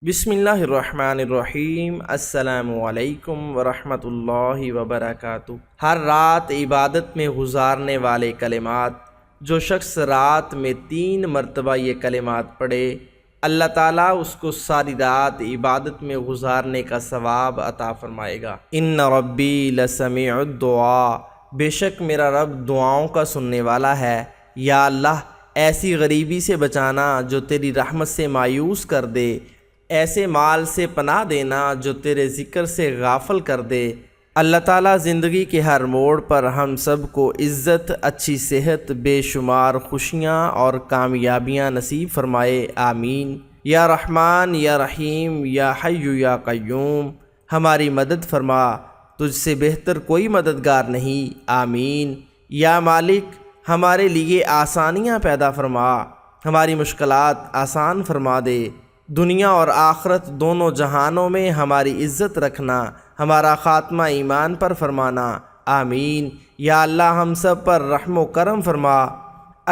بسم اللہ الرحمن الرحیم۔ السلام علیکم ورحمۃ اللہ وبرکاتہ۔ ہر رات عبادت میں گزارنے والے کلمات، جو شخص رات میں 3 مرتبہ یہ کلمات پڑھے، اللہ تعالیٰ اس کو ساری رات عبادت میں گزارنے کا ثواب عطا فرمائے گا۔ ان ربی لسمیع الدعاء، بے شک میرا رب دعاؤں کا سننے والا ہے۔ یا اللہ، ایسی غریبی سے بچانا جو تیری رحمت سے مایوس کر دے، ایسے مال سے پناہ دینا جو تیرے ذکر سے غافل کر دے۔ اللہ تعالیٰ زندگی کے ہر موڑ پر ہم سب کو عزت، اچھی صحت، بے شمار خوشیاں اور کامیابیاں نصیب فرمائے، آمین۔ یا رحمان یا رحیم یا حی یا قیوم، ہماری مدد فرما، تجھ سے بہتر کوئی مددگار نہیں، آمین۔ یا مالک، ہمارے لیے آسانیاں پیدا فرما، ہماری مشکلات آسان فرما دے، دنیا اور آخرت دونوں جہانوں میں ہماری عزت رکھنا، ہمارا خاتمہ ایمان پر فرمانا، آمین۔ یا اللہ، ہم سب پر رحم و کرم فرما۔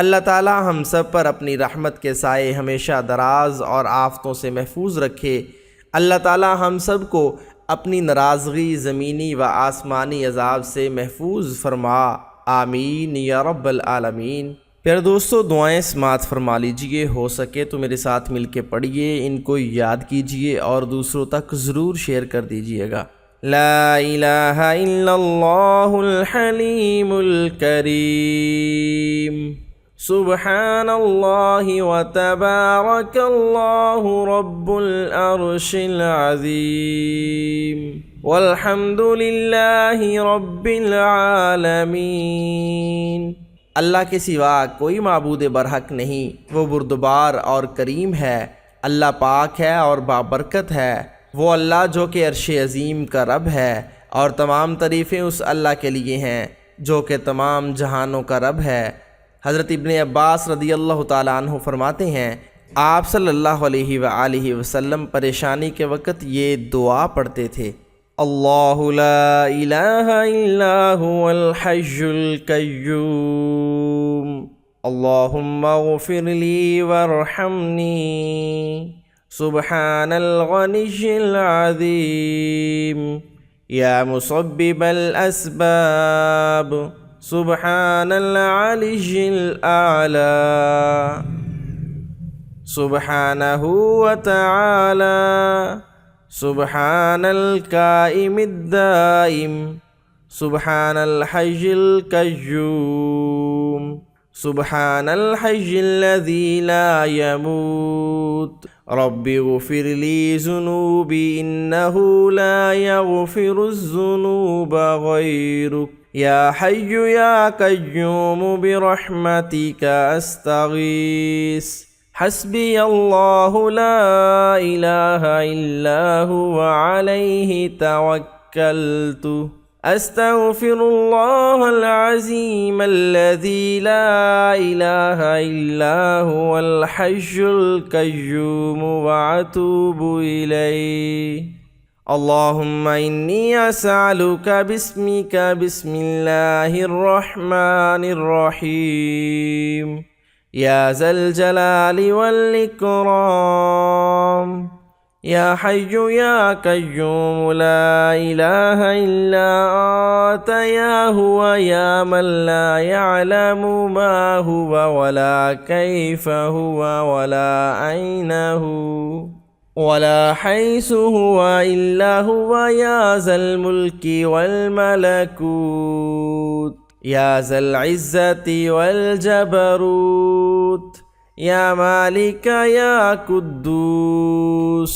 اللہ تعالی ہم سب پر اپنی رحمت کے سائے ہمیشہ دراز اور آفتوں سے محفوظ رکھے۔ اللہ تعالی ہم سب کو اپنی ناراضگی، زمینی و آسمانی عذاب سے محفوظ فرما، آمین یا رب العالمین۔ پیارے دوستو، دعائیں سماعت فرما لیجئے، ہو سکے تو میرے ساتھ مل کے پڑھیے، ان کو یاد کیجئے اور دوسروں تک ضرور شیئر کر دیجئے گا۔ لا الہ الا اللہ الحلیم الکریم، سبحان اللہ وتبارک اللہ رب العرش العظیم، والحمد للہ رب العالمین۔ اللہ کے سوا کوئی معبود برحق نہیں، وہ بردبار اور کریم ہے، اللہ پاک ہے اور بابرکت ہے۔ وہ اللہ جو کہ عرش عظیم کا رب ہے، اور تمام تعریفیں اس اللہ کے لیے ہیں جو کہ تمام جہانوں کا رب ہے۔ حضرت ابن عباس رضی اللہ تعالیٰ عنہ فرماتے ہیں، آپ صلی اللہ علیہ وآلہ وسلم پریشانی کے وقت یہ دعا پڑھتے تھے، اللہ لا الہ الا هو الحی القیوم، اللہم اغفر لی وارحمنی، سبحان الغنی العظیم، یا مسبب الاسباب، سبحان العلی الاعلی، سبحانہ وتعالی، سبحان القائم الدائم، سبحان الحی القیوم، سبحان الحی الذی لا يموت، رب اغفر لی ذنوبی انہ لا یغفر الذنوب غیرک، یا حی یا قیوم برحمتک استغیث، حسبی اللہ لا الہ الا هو علیہ توکلت، استغفر اللہ العظیم الذی لا الہ الا هو الحی القیوم واتوب الیہ۔ اللہم انی اسألک باسمک بسم اللہ الرحمن الرحیم، یا ذا الجلال والاکرام، یا حی یا قیوم لا الہ الا انت، یا هو یا من لا یعلم ما هو ولا کیف هو ولا این هو ولا حیث هو الا هو، یا ذا الملک والملکوت، یا ذا العزت والجبروت، یا مالک یا قدوس،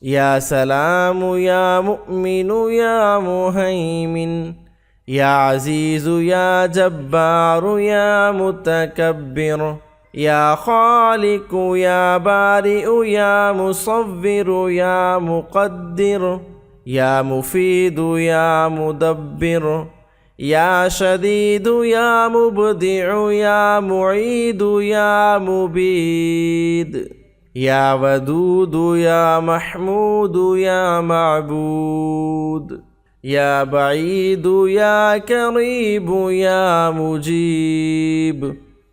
یا سلام یا مؤمن یا مہیمن، یا عزیز یا جبار یا متکبر، یا خالق یا بارئ یا مصور یا مقدر، یا مفید یا مدبر، یا شدید یا مبدع یا معید یا مبید، یا ودود یا محمود یا معبود، یا بعید یا قریب یا مجیب،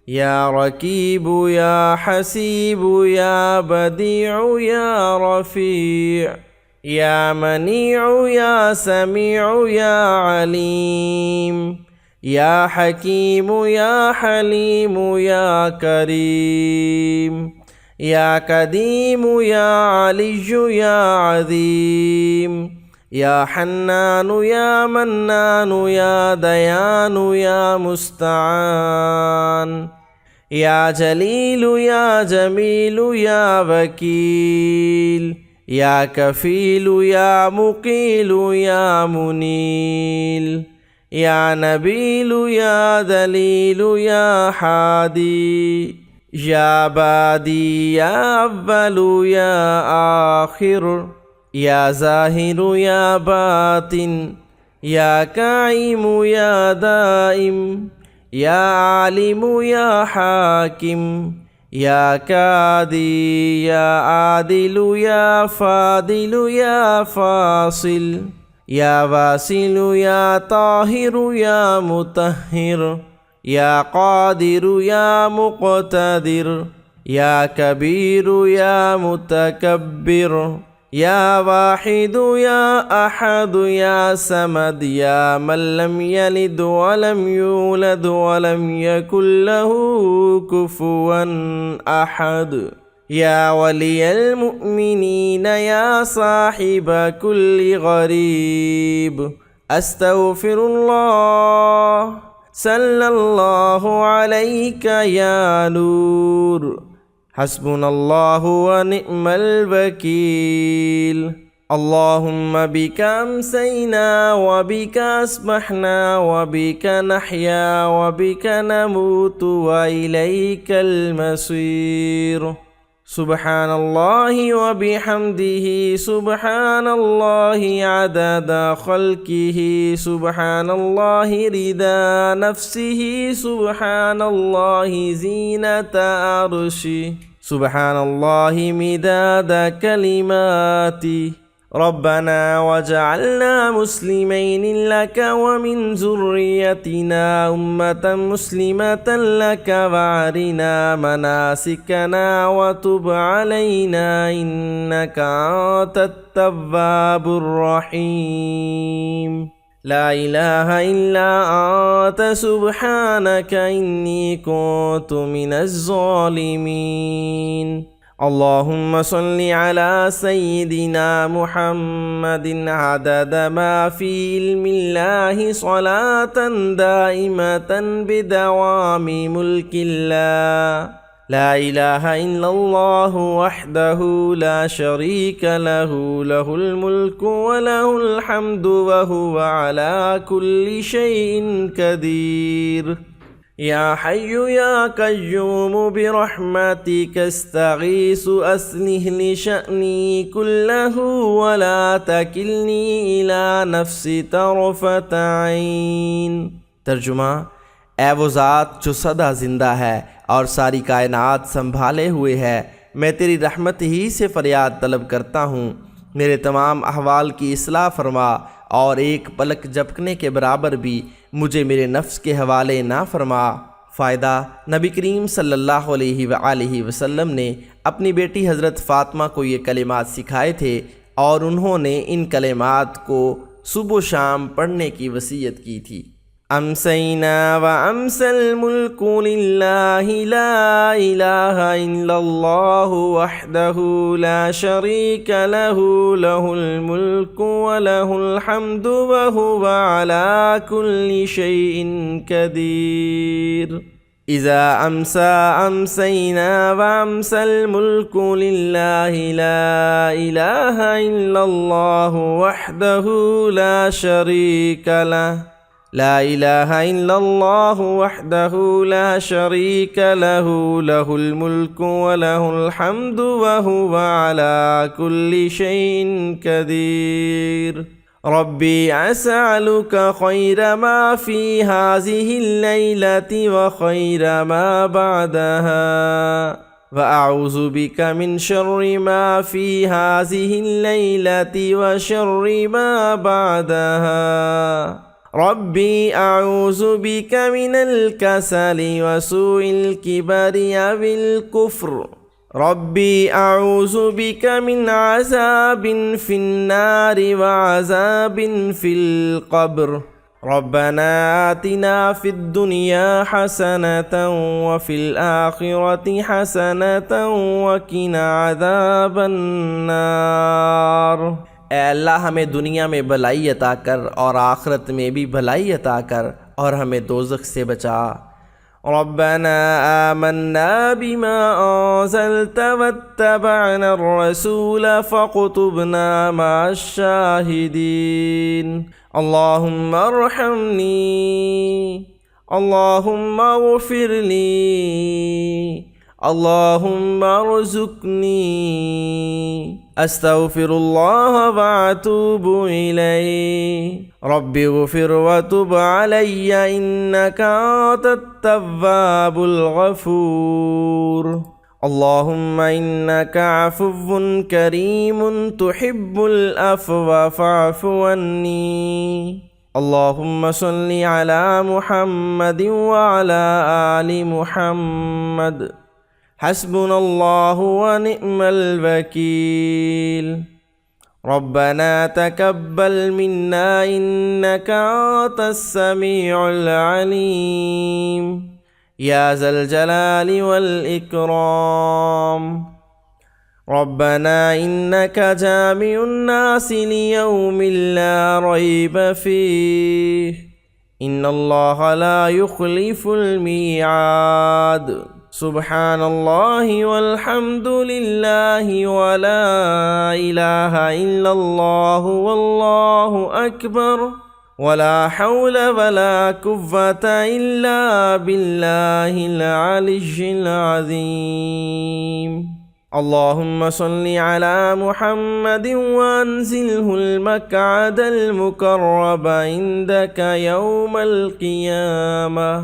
يا ركيب يا حسيب يا بديع يا رفيع يا منيع يا سميع يا عليم يا حكيم يا حليم يا كريم يا قديم يا علي يا عظيم يا حنان يا منان يا ديان يا مستعان يا جليل يا جميل يا وكيل يا كفيل يا مقيل يا منيل يا نبيل يا دليل يا حادي يا بادي يا أول يا آخر يا ظاهر يا باطن يا كريم يا دائم يا عالم يا حاكم يا كادي يا عادل يا فاضل يا فاصل يا واصل يا طاهر يا مطهر يا قادر يا مقتدر يا كبير يا متكبر يا واحد يا أحد يا صمد يا من لم يلد ولم يولد ولم يكن له كفوا أحد يا ولي المؤمنين يا صاحب كل غريب أستغفر الله صلى الله عليك يا نور حسبنا الله ونعم الوكيل اللهم بك أمسينا وبك أصبحنا وبك نحيا وبك نموت وإليك المصير سبحان الله وبحمده سبحان الله عدد خلقه سبحان الله رضا نفسه سبحان الله زينة عرشه سبحان الله مداد كلماته ربنا وجعلنا مسلمين لك ومن ذريتنا أمة مسلمة لك وارنا مناسكنا وتب علينا إنك أنت التواب الرحيم لا إله إلا أنت سبحانك إني كنت من الظالمين اللهم صل على سيدنا محمد عدد ما في علم الله صلاة دائمة بدوام ملك الله لا إله إلا الله وحده لا شريك له له الملك وله الحمد وهو على كل شيء قدير يا حي يا قيوم برحمتك استغيث أصلح لي شأني كله ولا تكلني إلى نفسي طرفة عين ترجمہ اے وہ ذات جو سدا زندہ ہے اور ساری کائنات سنبھالے ہوئے ہے میں تیری رحمت ہی سے فریاد طلب کرتا ہوں میرے تمام احوال کی اصلاح فرما اور ایک پلک جھپکنے کے برابر بھی مجھے میرے نفس کے حوالے نہ فرما فائدہ نبی کریم صلی اللہ علیہ وآلہ وسلم نے اپنی بیٹی حضرت فاطمہ کو یہ کلمات سکھائے تھے اور انہوں نے ان کلمات کو صبح و شام پڑھنے کی وصیت کی تھی امسینا وامسی الملک للہ لا الہ الا اللہ وحدہ لا شریک لہ لہ الملک ولہ الحمد وہو علی کل شیء قدیر اذا امسینا وامسی الملک للہ لا الہ الا اللہ وحدہ لا شریک لہ لا إله إلا الله وحده لا شريك له له الملك وله الحمد وهو على كل شيء قدير ربي أسألك خير ما في هذه الليلة وخير ما بعدها وأعوذ بك من شر ما في هذه الليلة وشر ما بعدها रब्बी अऊज़ु बिका मिनल कसली व सूइल किबरि अविल कुफ्र रब्बी अऊज़ु बिका मिन अज़ाबिन फिन्नारि व अज़ाबिन फिल क़ब्र रब्बना आतिना फिद दुनिया हसनतन व फिल आखिरति हसनतन व किना अज़ाबन नार। ऐ अल्लाह हमें दुनिया में भलाई अता कर और आखिरत में भी भलाई अता कर और हमें दोज़ख से बचा। रब्बना आमन्ना बिमा अंज़लत वत्तबअना अर्रसूल फ़क़्तुबना मअश्शाहिदीन। अल्लाहुम्मा अर्हमनी अल्लाहुम्मा अग़फ़िरली अल्लाहुम्मा अर्ज़ुक़नी अस्तग़फ़िरुल्लाह व अतूबु इलैहि रब्बि ग़फ़िर व तुब अलय्या इन्नका अंतत तव्वाबुल गफ़ूर। अल्लाहुम्मा इन्नका अफ़ुव्वुन करीमुन तुहिब्बुल अफ़्व फ़अफ़ु अन्नी। अल्लाहुम्मा सल्लि अला मुहम्मदिन व अला आलि मुहम्मद। हस्बुनल्लाहु व निअमल वकील। रब्बना तक़ब्बल मिन्ना इन्नका अंतस समीउल अलीम या ज़ल जलालि वल इकराम। रब्बना इन्नका जामिउन नासि लियौमिन ला रैब फ़ीह इन्नल्लाहा ला युख़्लिफ़ुल मिआद। सुब्हानल्लाहि वल्हम्दुलिल्लाहि वला इलाहा इल्लल्लाहु वल्लाहु अकबर वला हौला वला कुव्वता इल्ला बिल्लाहिल अलिय्यिल अज़ीम। अल्लाहुम्मा सल्लि अला मुहम्मदिन व अंज़िलहुल मक़अदल मुक़र्रब इंदका यौमल क़ियामह।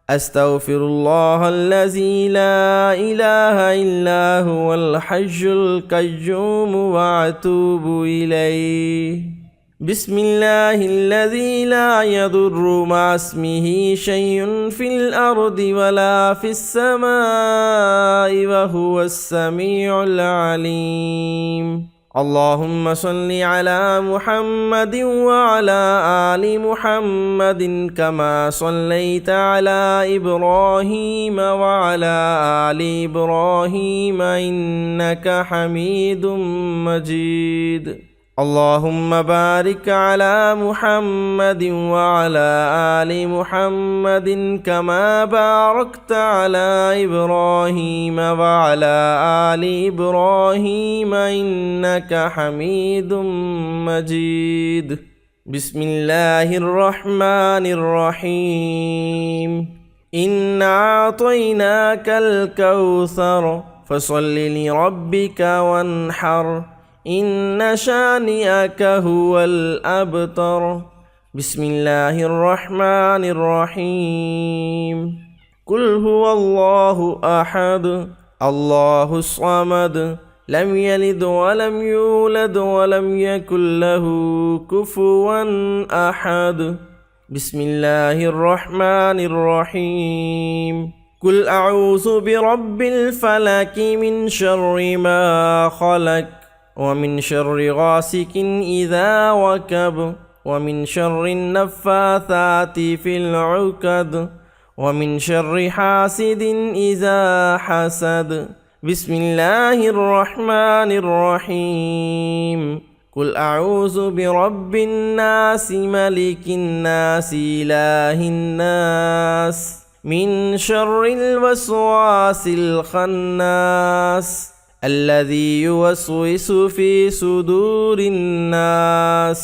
अस्तग़फ़िरुल्लाहल्लज़ी ला इलाहा इल्ला हुवल हय्युल क़य्यूम व अतूबु इलैहि। बिस्मिल्लाहिल्लज़ी ला यदुर्रु मअस्मिही शय्उन फ़िल अर्दि वला फ़िस समाइ व हुवस समीउल अलीम। अल्लाहुम्मा सल्लि अला मुहम्मदिन व अला आलि मुहम्मदिन कमा सल्लैता अला इब्राहीम व अला आलि इब्राहीम इन्नका हमीदुम मजीद। अल्लाहुम्मा बारिक अला मुहम्मदिन व अला आलि मुहम्मदिन कमा बारकता अला इब्राहीम व अला आलि इब्राहीम इन्नका हमीदुम मजीद। बिस्मिल्लाहिर रहमानिर रहीम। इन्ना अअतैनाकल कौसर फसल्लि लिरब्बिका वन्हर इन्ना शानिअका हुवल अबतर। बिस्मिल्लाहिर रहमानिर रहीम। कुल हुवल्लाहु अहद अल्लाहुस समद लम यलिद वलम यूलद वलम यकुल लहू कुफुवन अहद। बिस्मिल्लाहिर रहमानिर रहीम। कुल अऊज़ु बिरब्बिल फलक मिन शर्रि मा खलक व मिन शर्रि गासिकिन इज़ा वक़ब व मिन शर्रि नफ़्फ़ाथाति फ़िल उक़द व मिन शर्रि हासिदिन इज़ा हसद। बिस्मिल्लाहिर रहमानिर रहीम। कुल अऊज़ु बिरब्बिन नास मलिकिन नास इलाहिन नास मिन शर्रिल वस्वासिल खन्नास अल्लज़ी युवस्विसु फ़ी सुदूरिन नास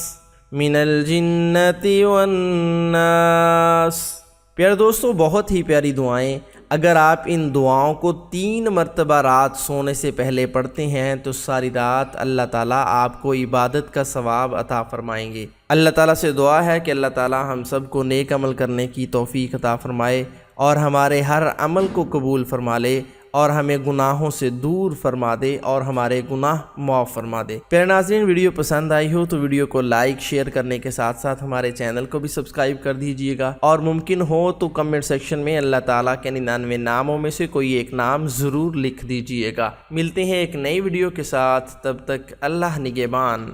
मिनल जिन्नति वन्नास। प्यारे दोस्तों, बहुत ही प्यारी दुआएं। अगर आप इन दुआओं को 3 मरतबा रात सोने से पहले पढ़ते हैं तो सारी रात अल्लाह ताला आपको इबादत का सवाब अता फ़रमाएंगे। अल्लाह ताला से दुआ है कि अल्लाह ताला हम सब को नेक अमल करने की तौफ़ीक अता फ़रमाए और हमारे हर अमल को कबूल फ़रमा ले اور ہمیں گناہوں سے دور فرما دے اور ہمارے گناہ معاف فرما دے۔ پیارے ناظرین، ویڈیو پسند آئی ہو تو ویڈیو کو لائک شیئر کرنے کے ساتھ ساتھ ہمارے چینل کو بھی سبسکرائب کر دیجئے گا، اور ممکن ہو تو کمنٹ سیکشن میں اللہ تعالیٰ کے 99 ناموں میں سے کوئی ایک نام ضرور لکھ دیجئے گا۔ ملتے ہیں ایک نئی ویڈیو کے ساتھ، تب تک اللہ نگہبان۔